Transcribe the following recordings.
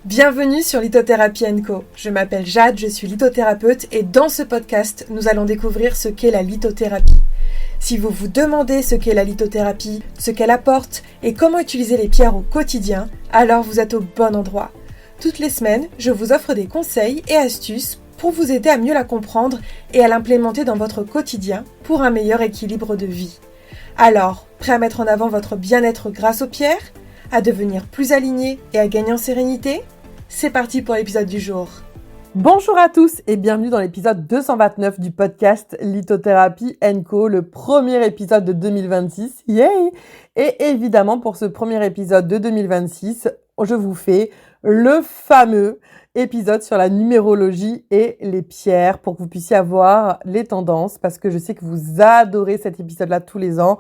Bienvenue sur Lithothérapie & Co. Je m'appelle Jade, je suis lithothérapeute et dans ce podcast, nous allons découvrir ce qu'est la lithothérapie. Si vous vous demandez ce qu'est la lithothérapie, ce qu'elle apporte et comment utiliser les pierres au quotidien, alors vous êtes au bon endroit. Toutes les semaines, je vous offre des conseils et astuces pour vous aider à mieux la comprendre et à l'implémenter dans votre quotidien pour un meilleur équilibre de vie. Alors, prêt à mettre en avant votre bien-être grâce aux pierres ? À devenir plus aligné et à gagner en sérénité ? C'est parti pour l'épisode du jour. Bonjour à tous et bienvenue dans l'épisode 229 du podcast Lithothérapie & Co, le premier épisode de 2026. Yay! Et évidemment, pour ce premier épisode de 2026, je vous fais le fameux épisode sur la numérologie et les pierres pour que vous puissiez avoir les tendances parce que je sais que vous adorez cet épisode-là tous les ans.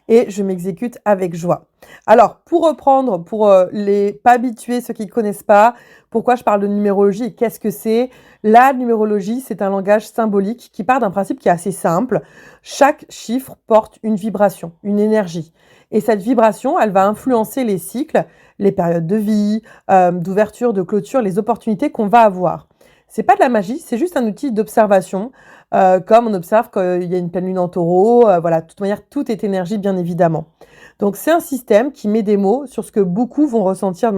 Et je m'exécute avec joie. Alors, pour reprendre, pour les pas habitués, ceux qui ne connaissent pas, pourquoi je parle de numérologie et qu'est-ce que c'est ? La numérologie, c'est un langage symbolique qui part d'un principe qui est assez simple. Chaque chiffre porte une vibration, une énergie. Et cette vibration, elle va influencer les cycles, les périodes de vie, d'ouverture, de clôture, les opportunités qu'on va avoir. C'est pas de la magie, c'est juste un outil d'observation, comme on observe qu'il y a une pleine lune en taureau. Voilà, de toute manière, tout est énergie, bien évidemment. Donc, c'est un système qui met des mots sur ce que beaucoup vont ressentir de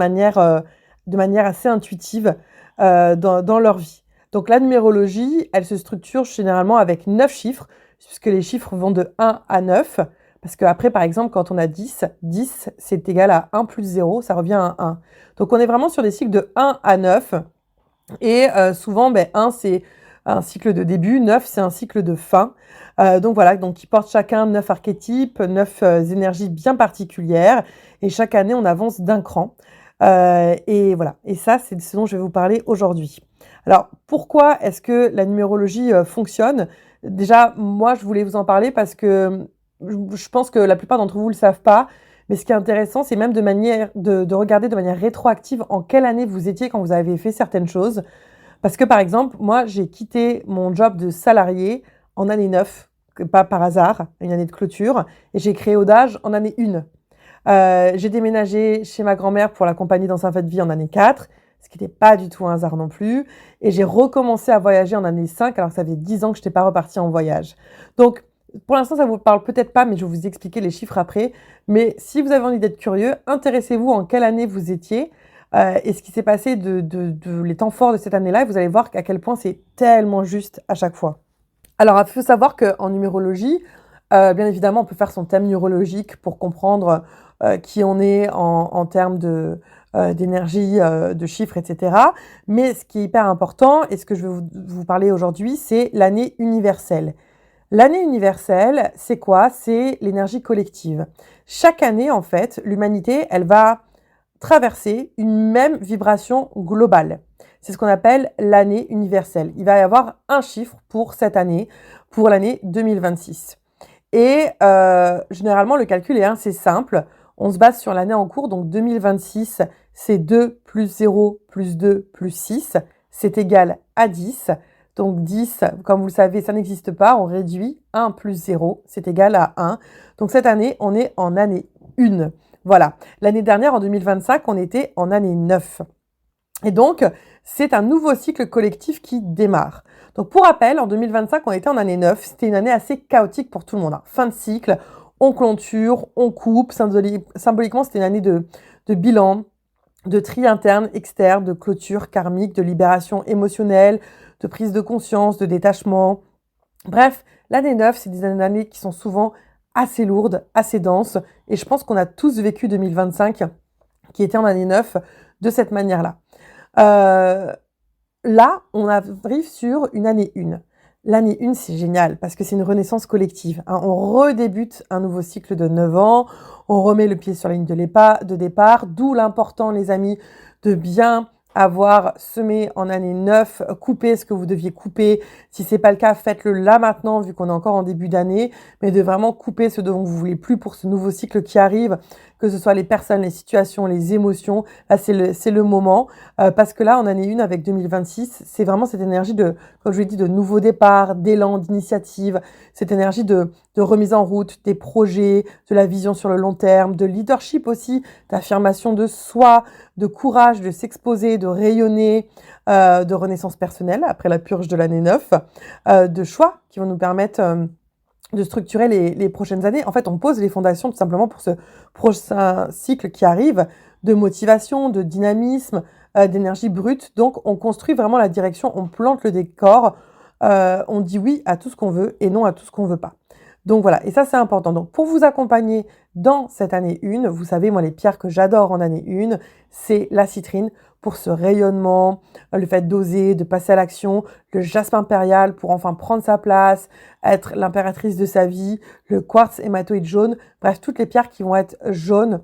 manière assez intuitive dans leur vie. Donc, la numérologie, elle se structure généralement avec 9 chiffres, puisque les chiffres vont de 1 à 9. Parce qu'après, par exemple, quand on a 10, 10, c'est égal à 1 plus 0, ça revient à 1. Donc, on est vraiment sur des cycles de 1 à 9. Et souvent, 1, c'est un cycle de début, 9, c'est un cycle de fin. Donc voilà, donc ils portent chacun 9 archétypes, 9 énergies bien particulières. Et chaque année, on avance d'un cran. Et voilà, et ça, c'est ce dont je vais vous parler aujourd'hui. Alors, pourquoi est-ce que la numérologie fonctionne ? Déjà, moi, je voulais vous en parler parce que je pense que la plupart d'entre vous ne le savent pas. Mais ce qui est intéressant, c'est même de regarder de manière rétroactive en quelle année vous étiez quand vous avez fait certaines choses. Parce que par exemple, moi, j'ai quitté mon job de salarié en année 9, pas par hasard, une année de clôture, et j'ai créé Audage en année 1. J'ai déménagé chez ma grand-mère pour l'accompagner dans sa fin de vie en année 4, ce qui n'était pas du tout un hasard non plus. Et j'ai recommencé à voyager en année 5, alors que ça faisait 10 ans que je n'étais pas repartie en voyage. Donc, pour l'instant, ça ne vous parle peut-être pas, mais je vais vous expliquer les chiffres après. Mais si vous avez envie d'être curieux, intéressez-vous en quelle année vous étiez et ce qui s'est passé de les temps forts de cette année-là. Et vous allez voir à quel point c'est tellement juste à chaque fois. Alors, il faut savoir qu'en numérologie, bien évidemment, on peut faire son thème numérologique pour comprendre qui on est en termes d'énergie, de chiffres, etc. Mais ce qui est hyper important, et ce que je vais vous parler aujourd'hui, c'est l'année universelle. L'année universelle, c'est quoi ? C'est l'énergie collective. Chaque année, en fait, l'humanité, elle va traverser une même vibration globale. C'est ce qu'on appelle l'année universelle. Il va y avoir un chiffre pour cette année, pour l'année 2026. Et généralement, le calcul est assez simple. On se base sur l'année en cours, donc 2026, c'est 2 plus 0 plus 2 plus 6, c'est égal à 10. Donc 10, comme vous le savez, ça n'existe pas, on réduit 1 plus 0, c'est égal à 1. Donc cette année, on est en année 1. Voilà. L'année dernière, en 2025, on était en année 9. Et donc, c'est un nouveau cycle collectif qui démarre. Donc pour rappel, en 2025, on était en année 9. C'était une année assez chaotique pour tout le monde. Fin de cycle, on clôture, on coupe. Symboliquement, c'était une année de bilan, de tri interne, externe, de clôture karmique, de libération émotionnelle, de prise de conscience, de détachement. Bref, l'année 9, c'est des années qui sont souvent assez lourdes, assez denses. Et je pense qu'on a tous vécu 2025, qui était en année 9, de cette manière-là. Là, on arrive sur une année 1. L'année 1, c'est génial parce que c'est une renaissance collective. On redébute un nouveau cycle de 9 ans. On remet le pied sur la ligne de départ. D'où l'important, les amis, de bien avoir semé en année 9, couper ce que vous deviez couper. Si c'est pas le cas, faites-le là maintenant, vu qu'on est encore en début d'année, mais de vraiment couper ce dont vous voulez plus pour ce nouveau cycle qui arrive. que ce soit les personnes, les situations, les émotions. Là, c'est le moment. Parce que là, en année 1, avec 2026, c'est vraiment cette énergie de, comme je vous l'ai dit, de nouveau départ, d'élan, d'initiative, cette énergie de remise en route, des projets, de la vision sur le long terme, de leadership aussi, d'affirmation de soi, de courage, de s'exposer, de rayonner, de renaissance personnelle après la purge de l'année 9, de choix qui vont nous permettre de structurer les prochaines années. En fait, on pose les fondations tout simplement pour ce prochain cycle qui arrive, de motivation, de dynamisme, d'énergie brute. Donc, on construit vraiment la direction, on plante le décor, on dit oui à tout ce qu'on veut et non à tout ce qu'on veut pas. Donc voilà, et ça c'est important. Donc pour vous accompagner dans cette année 1, vous savez, moi les pierres que j'adore en année 1, c'est la citrine pour ce rayonnement, le fait d'oser, de passer à l'action, le jaspe impérial pour enfin prendre sa place, être l'impératrice de sa vie, le quartz hématoïde jaune, bref, toutes les pierres qui vont être jaunes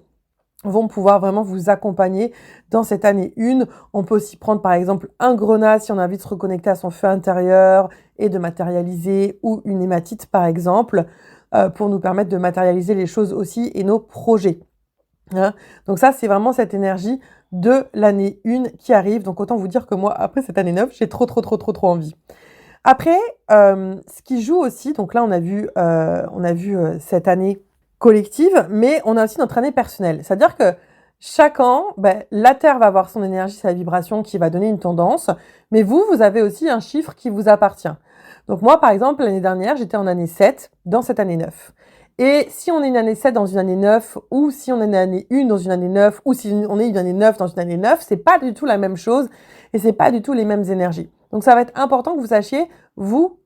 vont pouvoir vraiment vous accompagner dans cette année 1. On peut aussi prendre par exemple un grenat si on a envie de se reconnecter à son feu intérieur et de matérialiser, ou une hématite par exemple, pour nous permettre de matérialiser les choses aussi et nos projets. Hein. Donc ça, c'est vraiment cette énergie de l'année 1 qui arrive. Donc autant vous dire que moi, après cette année 9, j'ai trop envie. Après, ce qui joue aussi, donc là on a vu cette année collective, mais on a aussi notre année personnelle. C'est-à-dire que chaque an, la Terre va avoir son énergie, sa vibration qui va donner une tendance, mais vous avez aussi un chiffre qui vous appartient. Donc moi, par exemple, l'année dernière, j'étais en année 7 dans cette année 9. Et si on est une année 7 dans une année 9, ou si on est une année 1 dans une année 9, ou si on est une année 9 dans une année 9, c'est pas du tout la même chose et c'est pas du tout les mêmes énergies. Donc ça va être important que vous sachiez, vous,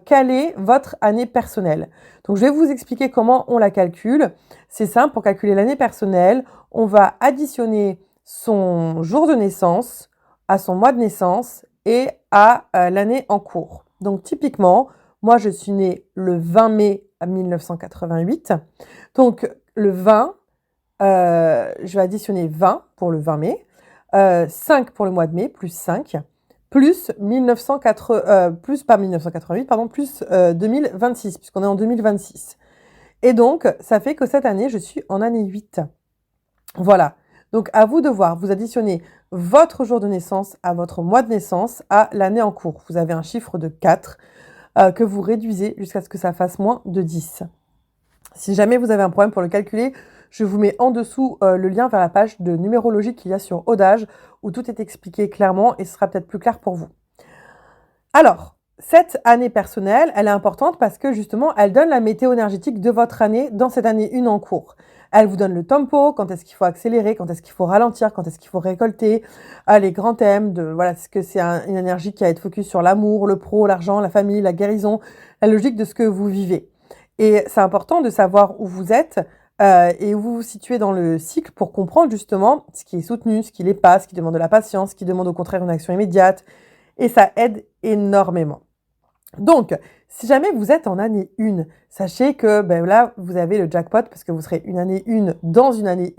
quelle est votre année personnelle. Donc je vais vous expliquer comment on la calcule. C'est simple, pour calculer l'année personnelle, on va additionner son jour de naissance à son mois de naissance et à l'année en cours. Donc typiquement, moi je suis née le 20 mai 1988. Donc le 20, je vais additionner 20 pour le 20 mai, 5 pour le mois de mai, plus 5, plus 2026, puisqu'on est en 2026. Et donc, ça fait que cette année, je suis en année 8. Voilà. Donc, à vous de voir. Vous additionnez votre jour de naissance à votre mois de naissance à l'année en cours. Vous avez un chiffre de 4 que vous réduisez jusqu'à ce que ça fasse moins de 10. Si jamais vous avez un problème pour le calculer, je vous mets en dessous le lien vers la page de numérologie qu'il y a sur Audage, où tout est expliqué clairement et ce sera peut-être plus clair pour vous. Alors, cette année personnelle, elle est importante parce que justement, elle donne la météo énergétique de votre année dans cette année 1 en cours. Elle vous donne le tempo, quand est-ce qu'il faut accélérer, quand est-ce qu'il faut ralentir, quand est-ce qu'il faut récolter, les grands thèmes de, voilà, est-ce que c'est une énergie qui va être focus sur l'amour, le pro, l'argent, la famille, la guérison, la logique de ce que vous vivez. Et c'est important de savoir où vous êtes et où vous vous situez dans le cycle pour comprendre justement ce qui est soutenu, ce qui l'est pas, ce qui demande de la patience, ce qui demande au contraire une action immédiate. Et ça aide énormément. Donc, si jamais vous êtes en année 1, sachez que là, vous avez le jackpot parce que vous serez une année 1 dans une année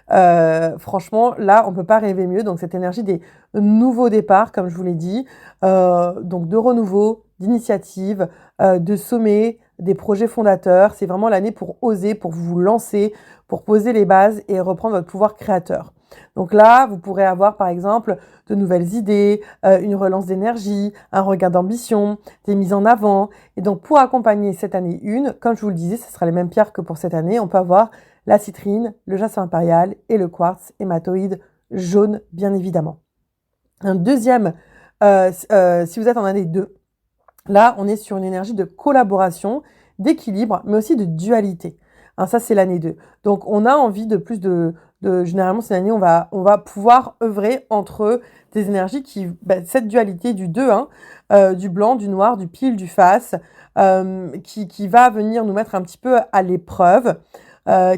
1. Franchement, là, on peut pas rêver mieux. Donc, cette énergie des nouveaux départs, comme je vous l'ai dit, donc de renouveau, d'initiative, de sommet, des projets fondateurs. C'est vraiment l'année pour oser, pour vous lancer, pour poser les bases et reprendre votre pouvoir créateur. Donc là, vous pourrez avoir par exemple de nouvelles idées, une relance d'énergie, un regain d'ambition, des mises en avant. Et donc pour accompagner cette année 1, comme je vous le disais, ce sera les mêmes pierres que pour cette année. On peut avoir la citrine, le jaspe impérial et le quartz hématoïde jaune, bien évidemment. Un deuxième, si vous êtes en année 2, là, on est sur une énergie de collaboration, d'équilibre, mais aussi de dualité. Hein, ça, c'est l'année 2. Donc, on a envie de plus de généralement, cette année, on va pouvoir œuvrer entre des énergies cette dualité du 2, du blanc, du noir, du pile, du face, qui va venir nous mettre un petit peu à l'épreuve,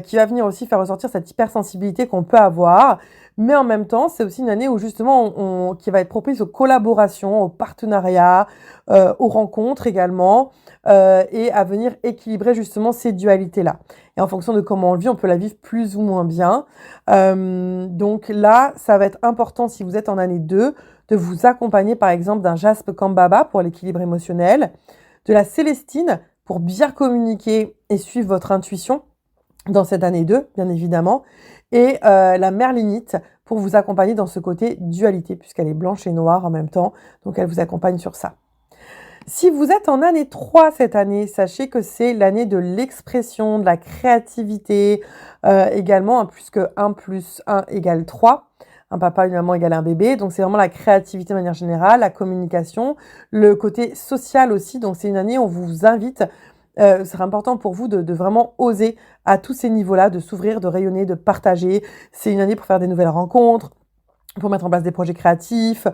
qui va venir aussi faire ressortir cette hypersensibilité qu'on peut avoir. Mais en même temps, c'est aussi une année où justement, qui va être propice aux collaborations, aux partenariats, aux rencontres également, et à venir équilibrer justement ces dualités-là. Et en fonction de comment on le vit, on peut la vivre plus ou moins bien. Donc là, ça va être important si vous êtes en année 2, de vous accompagner par exemple d'un jaspe Kambaba pour l'équilibre émotionnel, de la célestine pour bien communiquer et suivre votre intuition, dans cette année 2, bien évidemment, et la merlinite pour vous accompagner dans ce côté dualité, puisqu'elle est blanche et noire en même temps, donc elle vous accompagne sur ça. Si vous êtes en année 3 cette année, sachez que c'est l'année de l'expression, de la créativité, également, puisque 1 plus 1 égale 3. Un papa, une maman égale un bébé. Donc, c'est vraiment la créativité de manière générale, la communication, le côté social aussi. Donc, c'est une année où on vous invite, ce sera important pour vous de vraiment oser à tous ces niveaux-là, de s'ouvrir, de rayonner, de partager. C'est une année pour faire des nouvelles rencontres, pour mettre en place des projets créatifs,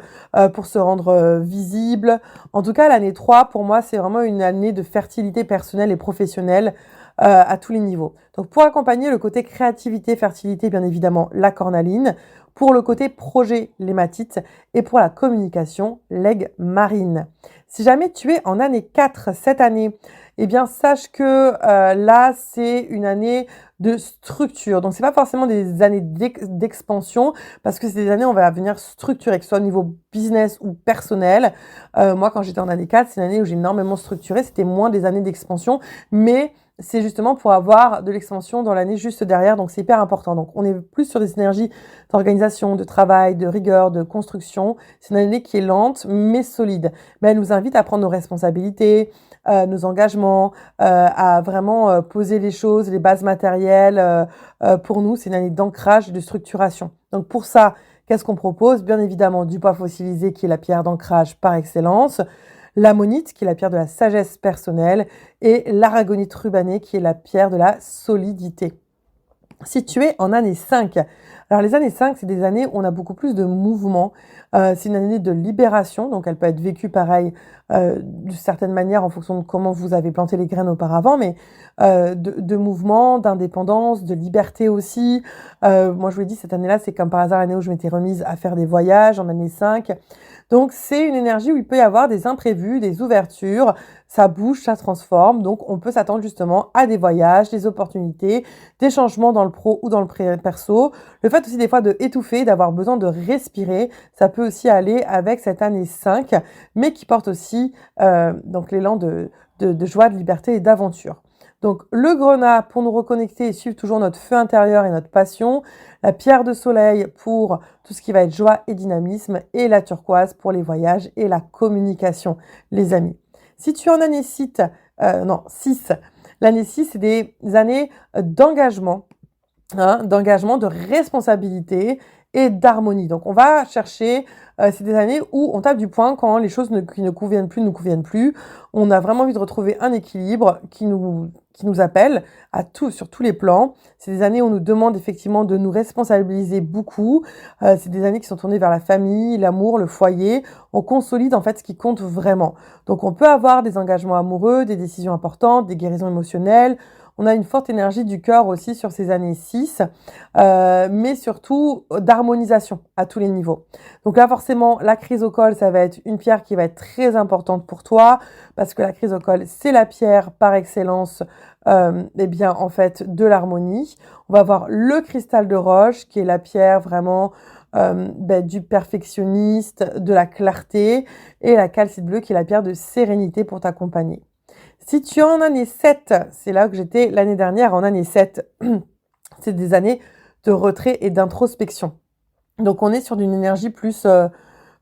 pour se rendre visible. En tout cas, l'année 3, pour moi, c'est vraiment une année de fertilité personnelle et professionnelle à tous les niveaux. Donc, pour accompagner le côté créativité, fertilité, bien évidemment, la cornaline. Pour le côté projet, l'hématite. Et pour la communication, l'aigle marine. Si jamais tu es en année 4 cette année, eh bien, sache que là, c'est une année de structure. Donc, c'est pas forcément des années d'expansion, parce que c'est des années où on va venir structurer, que ce soit au niveau business ou personnel. Moi, quand j'étais en année 4, c'est une année où j'ai énormément structuré. C'était moins des années d'expansion, mais c'est justement pour avoir de l'expansion dans l'année juste derrière. Donc, c'est hyper important. Donc, on est plus sur des énergies d'organisation, de travail, de rigueur, de construction. C'est une année qui est lente, mais solide. Mais elle nous invite à prendre nos responsabilités, nos engagements, à vraiment poser les choses, les bases matérielles. Pour nous, c'est une année d'ancrage et de structuration. Donc pour ça, qu'est-ce qu'on propose? Bien évidemment, du bois fossilisé qui est la pierre d'ancrage par excellence, l'ammonite qui est la pierre de la sagesse personnelle et l'aragonite rubanée qui est la pierre de la solidité. Si tu es en année 5, alors les années 5, c'est des années où on a beaucoup plus de mouvement. C'est une année de libération, donc elle peut être vécue pareil de certaines manières en fonction de comment vous avez planté les graines auparavant, mais de mouvement, d'indépendance, de liberté aussi. Moi, je vous l'ai dit, cette année-là, c'est comme par hasard l'année où je m'étais remise à faire des voyages en année 5. Donc, c'est une énergie où il peut y avoir des imprévus, des ouvertures, ça bouge, ça transforme. Donc, on peut s'attendre justement à des voyages, des opportunités, des changements dans le pro ou dans le perso. Le fait aussi des fois de étouffer, d'avoir besoin de respirer, ça peut aussi aller avec cette année 5, mais qui porte aussi donc l'élan de joie, de liberté et d'aventure. Donc le grenat pour nous reconnecter et suivre toujours notre feu intérieur et notre passion, la pierre de soleil pour tout ce qui va être joie et dynamisme, et la turquoise pour les voyages et la communication, les amis. Si tu es en année 6, l'année 6, c'est des années d'engagement, d'engagement, de responsabilité et d'harmonie. Donc, on va chercher, c'est des années où on tape du poing quand les choses qui ne conviennent plus nous conviennent plus. On a vraiment envie de retrouver un équilibre qui nous appelle sur tous les plans. C'est des années où on nous demande effectivement de nous responsabiliser beaucoup. C'est des années qui sont tournées vers la famille, l'amour, le foyer. On consolide en fait ce qui compte vraiment. Donc, on peut avoir des engagements amoureux, des décisions importantes, des guérisons émotionnelles. On a une forte énergie du cœur aussi sur ces années 6, mais surtout d'harmonisation à tous les niveaux. Donc là, forcément, la chrysocole, ça va être une pierre qui va être très importante pour toi, parce que la chrysocole, c'est la pierre par excellence en fait, de l'harmonie. On va avoir le cristal de roche, qui est la pierre vraiment du perfectionniste, de la clarté, et la calcite bleue, qui est la pierre de sérénité pour t'accompagner. Si tu es en année 7, c'est là que j'étais l'année dernière en année 7, c'est des années de retrait et d'introspection. Donc on est sur une énergie plus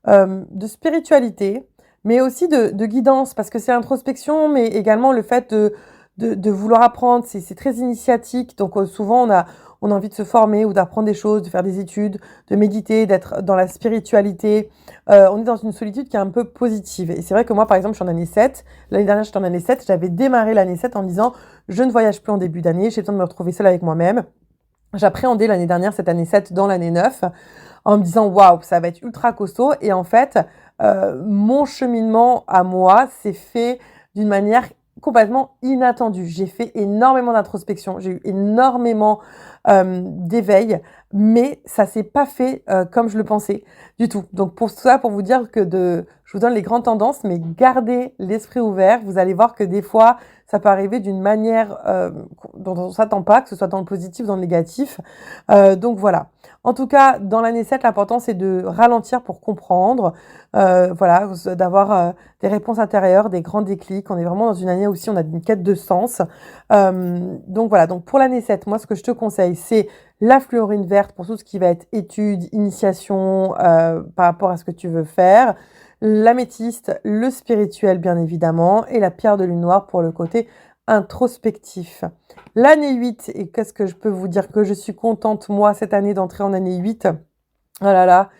de spiritualité, mais aussi de guidance, parce que c'est introspection, mais également le fait de vouloir apprendre, c'est très initiatique, donc souvent on a envie de se former ou d'apprendre des choses, de faire des études, de méditer, d'être dans la spiritualité. On est dans une solitude qui est un peu positive. Et c'est vrai que moi, par exemple, je suis en année 7. L'année dernière, j'étais en année 7. J'avais démarré l'année 7 en me disant « Je ne voyage plus en début d'année, j'ai besoin de me retrouver seule avec moi-même ». J'appréhendais l'année dernière cette année 7 dans l'année 9 en me disant « Waouh, ça va être ultra costaud ». Et en fait, mon cheminement à moi s'est fait d'une manière complètement inattendue. J'ai fait énormément d'introspection, j'ai eu énormément d'éveil, mais ça s'est pas fait comme je le pensais du tout. Donc pour ça, pour vous dire je vous donne les grandes tendances, mais gardez l'esprit ouvert. Vous allez voir que des fois, ça peut arriver d'une manière dont on ne s'attend pas, que ce soit dans le positif ou dans le négatif. Donc voilà. En tout cas, dans l'année 7, l'important, c'est de ralentir pour comprendre, voilà, d'avoir des réponses intérieures, des grands déclics. On est vraiment dans une année aussi, on a une quête de sens. Donc voilà, donc pour l'année 7, moi, ce que je te conseille, c'est la fluorine verte pour tout ce qui va être études, initiation par rapport à ce que tu veux faire, l'améthyste, le spirituel bien évidemment, et la pierre de lune noire pour le côté introspectif. L'année 8, et qu'est-ce que je peux vous dire que je suis contente, moi, cette année d'entrer en année 8. Oh là là,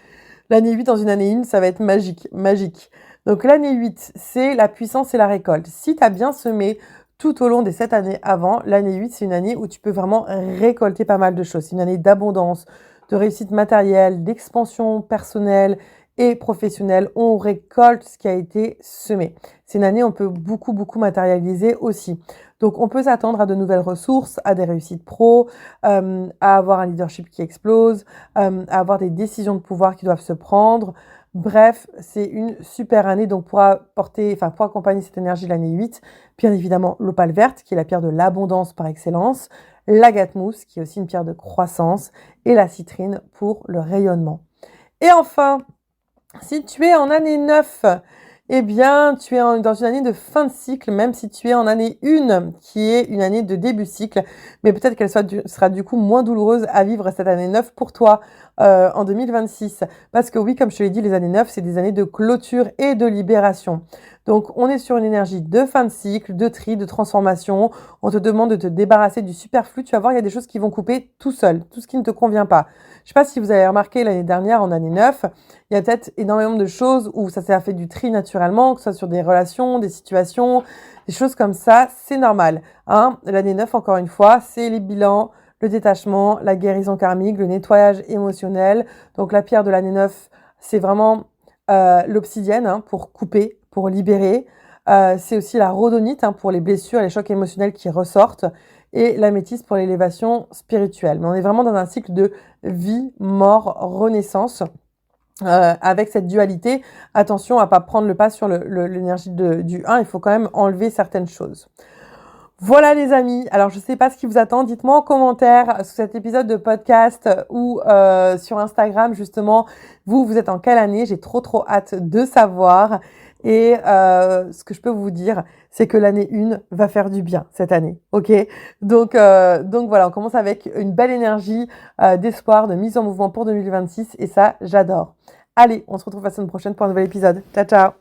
l'année 8 dans une année 1, ça va être magique, magique. Donc l'année 8, c'est la puissance et la récolte. Si tu as bien semé tout au long des 7 années avant, l'année 8, c'est une année où tu peux vraiment récolter pas mal de choses. C'est une année d'abondance, de réussite matérielle, d'expansion personnelle et professionnelle. On récolte ce qui a été semé. C'est une année où on peut beaucoup, beaucoup matérialiser aussi. Donc, on peut s'attendre à de nouvelles ressources, à des réussites pro, à avoir un leadership qui explose, à avoir des décisions de pouvoir qui doivent se prendre. Bref, c'est une super année. Donc, pour accompagner cette énergie de l'année 8, bien évidemment, l'opale verte, qui est la pierre de l'abondance par excellence, l'agate mousse, qui est aussi une pierre de croissance, et la citrine pour le rayonnement. Et enfin, si tu es en année 9, eh bien, tu es dans une année de fin de cycle, même si tu es en année 1, qui est une année de début de cycle. Mais peut-être qu'elle sera du coup moins douloureuse à vivre cette année 9 pour toi en 2026. Parce que oui, comme je te l'ai dit, les années 9, c'est des années de clôture et de libération. Donc, on est sur une énergie de fin de cycle, de tri, de transformation. On te demande de te débarrasser du superflu. Tu vas voir, il y a des choses qui vont couper tout seul, tout ce qui ne te convient pas. Je ne sais pas si vous avez remarqué l'année dernière, en année 9, il y a peut-être énormément de choses où ça s'est fait du tri naturellement, que ce soit sur des relations, des situations, des choses comme ça. C'est normal. Hein. L'année 9, encore une fois, c'est les bilans, le détachement, la guérison karmique, le nettoyage émotionnel. Donc, la pierre de l'année 9, c'est vraiment l'obsidienne pour couper, pour libérer. C'est aussi la rhodonite pour les blessures, les chocs émotionnels qui ressortent. Et l'améthyste pour l'élévation spirituelle. Mais on est vraiment dans un cycle de vie, mort, renaissance. Avec cette dualité, attention à pas prendre le pas sur l'énergie du 1, il faut quand même enlever certaines choses. Voilà les amis, alors je sais pas ce qui vous attend, dites-moi en commentaire sous cet épisode de podcast ou sur Instagram justement, vous êtes en quelle année, j'ai trop hâte de savoir. Et ce que je peux vous dire, c'est que l'année 1 va faire du bien cette année, ok ? Donc voilà, on commence avec une belle énergie d'espoir, de mise en mouvement pour 2026 et ça, j'adore. Allez, on se retrouve la semaine prochaine pour un nouvel épisode. Ciao, ciao.